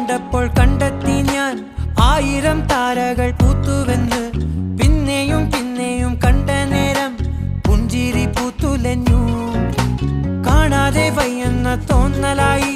കണ്ടപ്പോൾ കണ്ടെത്തി ഞാൻ 1000 താരകൾ പൂത്തുവെന്ന്. പിന്നെയും പിന്നെയും കണ്ട നേരം പുഞ്ചിരി പൂത്തുലഞ്ഞു. കാണാതെ വയ്യെന്ന തോന്നലായി